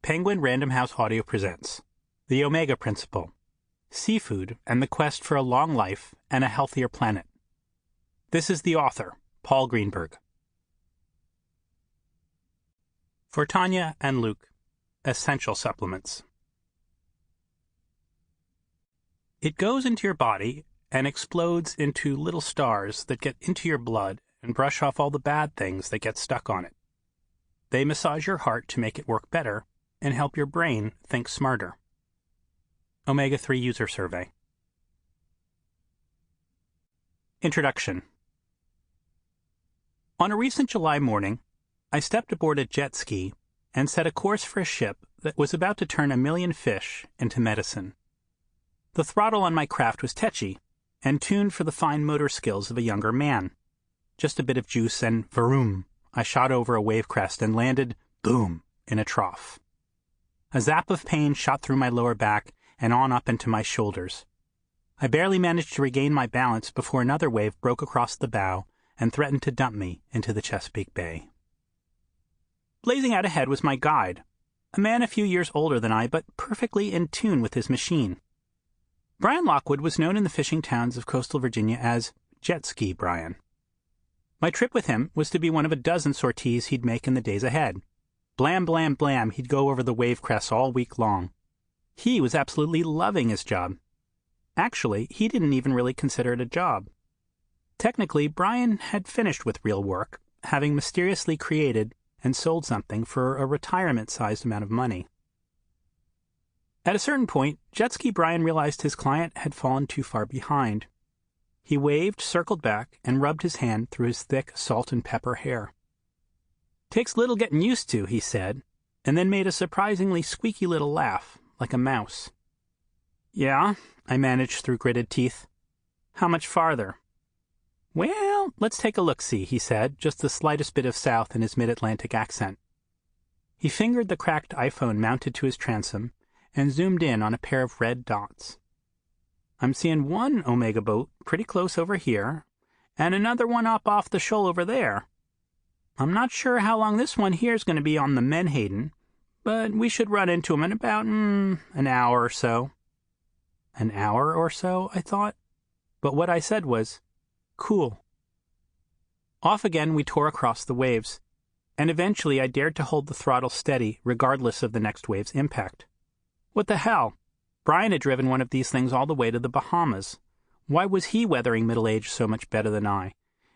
Penguin Random House Audio presents The Omega Principle, Seafood and the Quest for a Long Life and a Healthier Planet. This is the author, Paul Greenberg. For Tanya and Luke, Essential Supplements. It goes into your body and explodes into little stars that get into your blood and brush off all the bad things that get stuck on it. They massage your heart to make it work better and help your brain think smarter. Omega-3 User Survey. Introduction. On a recent July morning, I stepped aboard a jet ski and set a course for a ship that was about to turn 1 million fish into medicine. The throttle on my craft was tetchy and tuned for the fine motor skills of a younger man. Just a bit of juice and vroom, I shot over a wave crest and landed, boom, in a trough. A zap of pain shot through my lower back and on up into my shoulders. I barely managed to regain my balance before another wave broke across the bow and threatened to dump me into the Chesapeake Bay. Blazing out ahead was my guide, a man a few years older than I, but perfectly in tune with his machine. Brian Lockwood was known in the fishing towns of coastal Virginia as Jet Ski Brian. My trip with him was to be one of a dozen sorties he'd make in the days ahead. Blam, blam, blam, he'd go over the wave crests all week long. He was absolutely loving his job. Actually, he didn't even really consider it a job. Technically, Brian had finished with real work, having mysteriously created and sold something for a retirement-sized amount of money. At a certain point, Jet Ski Brian realized his client had fallen too far behind. He waved, circled back, and rubbed his hand through his thick salt and pepper hair. "Takes little getting used to," he said, and then made a surprisingly squeaky little laugh, like a mouse. "Yeah," I managed through gritted teeth. "How much farther?" "Well, let's take a look-see," he said, just the slightest bit of South in his mid-Atlantic accent. He fingered the cracked iPhone mounted to his transom and zoomed in on a pair of red dots. "I'm seeing one Omega boat pretty close over here, and another one up off the shoal over there. I'm not sure how long this one here's going to be on the Menhaden, but we should run into him in about, an hour or so." An hour or so, I thought. But what I said was, "Cool." Off again we tore across the waves, and eventually I dared to hold the throttle steady regardless of the next wave's impact. What the hell? Brian had driven one of these things all the way to the Bahamas. Why was he weathering middle age so much better than I?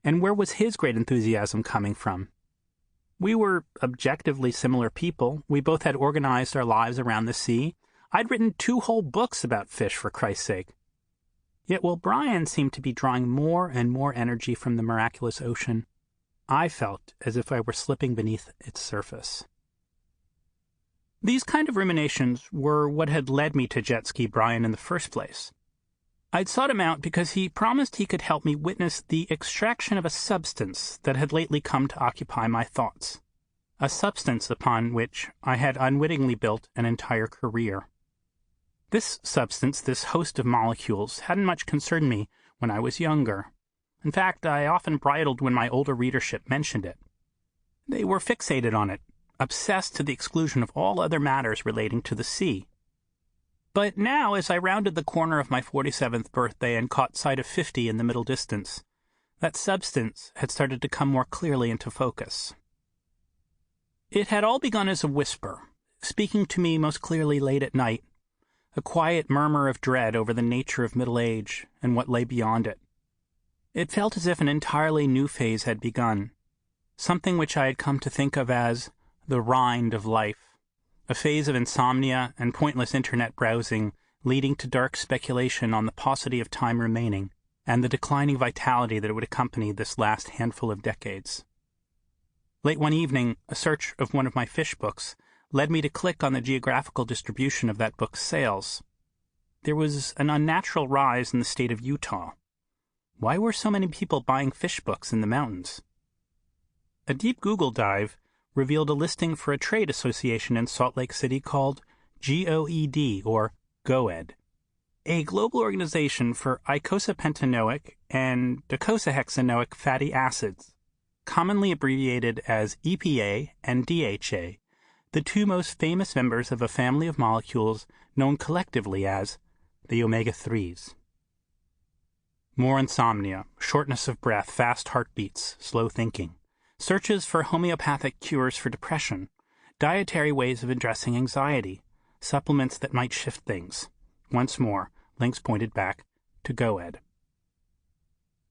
And where was his great enthusiasm coming from? We were objectively similar people. We both had organized our lives around the sea. I'd written 2 whole books about fish, for Christ's sake. Yet while Brian seemed to be drawing more and more energy from the miraculous ocean, I felt as if I were slipping beneath its surface. These kind of ruminations were what had led me to Jet Ski Brian in the first place. I'd sought him out because he promised he could help me witness the extraction of a substance that had lately come to occupy my thoughts, a substance upon which I had unwittingly built an entire career. This substance, this host of molecules, hadn't much concerned me when I was younger. In fact, I often bridled when my older readership mentioned it. They were fixated on it, obsessed to the exclusion of all other matters relating to the sea. But now, as I rounded the corner of my 47th birthday and caught sight of 50 in the middle distance, that substance had started to come more clearly into focus. It had all begun as a whisper, speaking to me most clearly late at night, a quiet murmur of dread over the nature of middle age and what lay beyond it. It felt as if an entirely new phase had begun, something which I had come to think of as the rind of life. A phase of insomnia and pointless internet browsing leading to dark speculation on the paucity of time remaining and the declining vitality that would accompany this last handful of decades. Late one evening, a search of one of my fish books led me to click on the geographical distribution of that book's sales. There was an unnatural rise in the state of Utah. Why were so many people buying fish books in the mountains? A deep Google dive revealed a listing for a trade association in Salt Lake City called GOED, or GOED, a global organization for eicosapentaenoic and docosahexaenoic fatty acids, commonly abbreviated as EPA and DHA, the two most famous members of a family of molecules known collectively as the omega-3s. More insomnia, shortness of breath, fast heartbeats, slow thinking, searches for homeopathic cures for depression, dietary ways of addressing anxiety, supplements that might shift things. Once more, links pointed back to GoEd.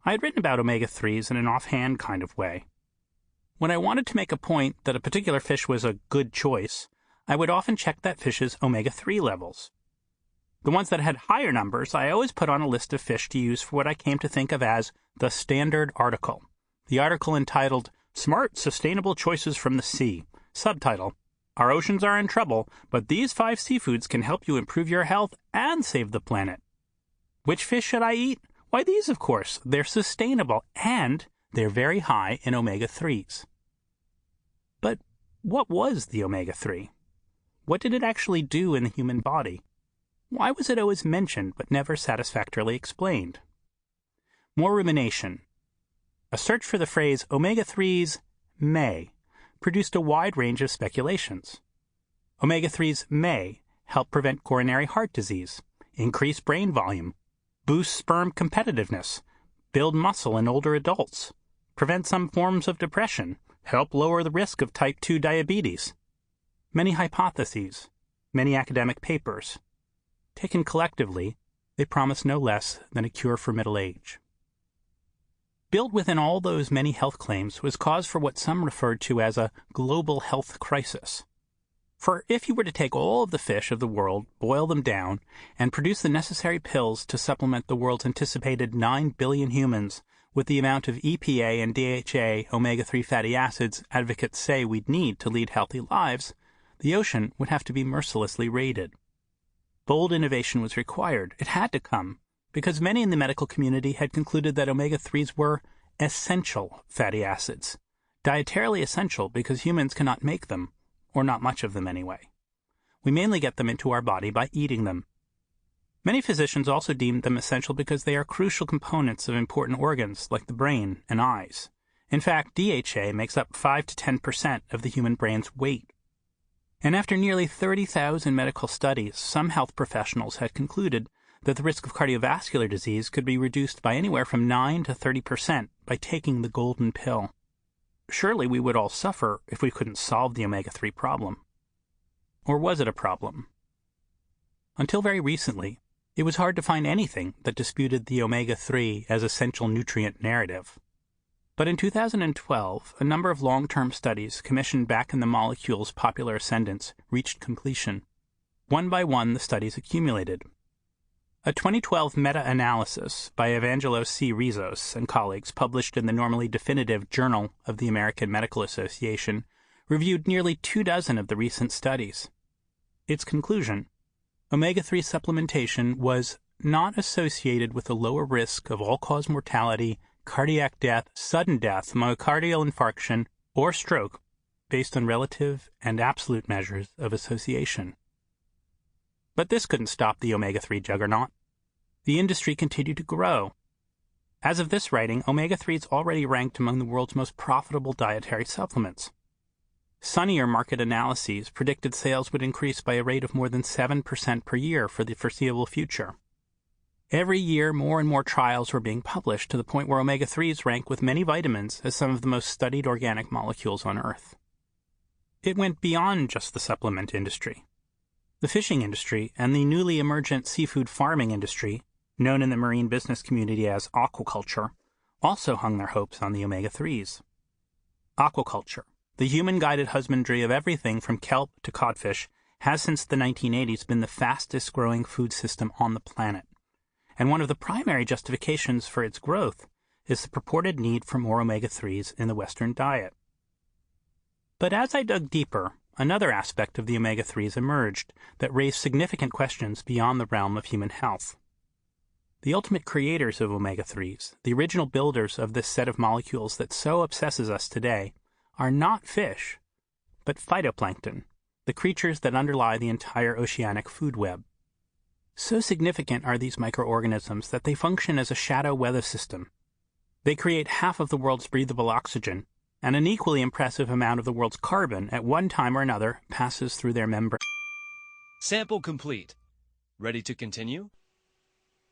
I had written about omega-3s in an offhand kind of way. When I wanted to make a point that a particular fish was a good choice, I would often check that fish's omega-3 levels. The ones that had higher numbers I always put on a list of fish to use for what I came to think of as the standard article. The article entitled, Smart Sustainable Choices from the Sea. Subtitle, Our oceans are in trouble, but these 5 seafoods can help you improve your health and save the planet. Which fish should I eat? Why, these, of course. They're sustainable, and they're very high in omega-3s. But what was the omega-3? What did it actually do in the human body? Why was it always mentioned but never satisfactorily explained? More rumination. A search for the phrase omega-3s may produced a wide range of speculations. Omega-3s may help prevent coronary heart disease, increase brain volume, boost sperm competitiveness, build muscle in older adults, prevent some forms of depression, help lower the risk of type 2 diabetes. Many hypotheses, many academic papers. Taken collectively, they promise no less than a cure for middle age. Built within all those many health claims was cause for what some referred to as a global health crisis. For if you were to take all of the fish of the world, boil them down, and produce the necessary pills to supplement the world's anticipated 9 billion humans with the amount of EPA and DHA omega-3 fatty acids advocates say we'd need to lead healthy lives, the ocean would have to be mercilessly raided. Bold innovation was required. It had to come, because many in the medical community had concluded that omega-3s were essential fatty acids, dietarily essential because humans cannot make them, or not much of them anyway. We mainly get them into our body by eating them. Many physicians also deemed them essential because they are crucial components of important organs like the brain and eyes. In fact, DHA makes up 5 to 10% of the human brain's weight. And after nearly 30,000 medical studies, some health professionals had concluded that the risk of cardiovascular disease could be reduced by anywhere from 9 to 30% by taking the golden pill. Surely we would all suffer if we couldn't solve the omega-3 problem. Or was it a problem? Until very recently, it was hard to find anything that disputed the omega-3 as essential nutrient narrative. But in 2012, a number of long-term studies commissioned back in the molecule's popular ascendance reached completion. One by one, the studies accumulated. A 2012 meta-analysis by Evangelos C. Rizos and colleagues published in the normally definitive Journal of the American Medical Association reviewed nearly 24 of the recent studies. Its conclusion, omega-3 supplementation was not associated with a lower risk of all-cause mortality, cardiac death, sudden death, myocardial infarction, or stroke based on relative and absolute measures of association. But this couldn't stop the omega-3 juggernaut. The industry continued to grow. As of this writing, omega-3s already ranked among the world's most profitable dietary supplements. Sunnier market analyses predicted sales would increase by a rate of more than 7% per year for the foreseeable future. Every year, more and more trials were being published to the point where omega-3s rank with many vitamins as some of the most studied organic molecules on Earth. It went beyond just the supplement industry. The fishing industry and the newly emergent seafood farming industry, known in the marine business community as aquaculture, also hung their hopes on the omega-3s. Aquaculture, the human-guided husbandry of everything from kelp to codfish, has since the 1980s been the fastest-growing food system on the planet. And one of the primary justifications for its growth is the purported need for more omega-3s in the Western diet. But as I dug deeper, another aspect of the omega-3s emerged that raised significant questions beyond the realm of human health. The ultimate creators of omega-3s, the original builders of this set of molecules that so obsesses us today, are not fish, but phytoplankton, the creatures that underlie the entire oceanic food web. So significant are these microorganisms that they function as a shadow weather system. They create half of the world's breathable oxygen, and an equally impressive amount of the world's carbon at one time or another passes through their membrane. Sample complete. Ready to continue?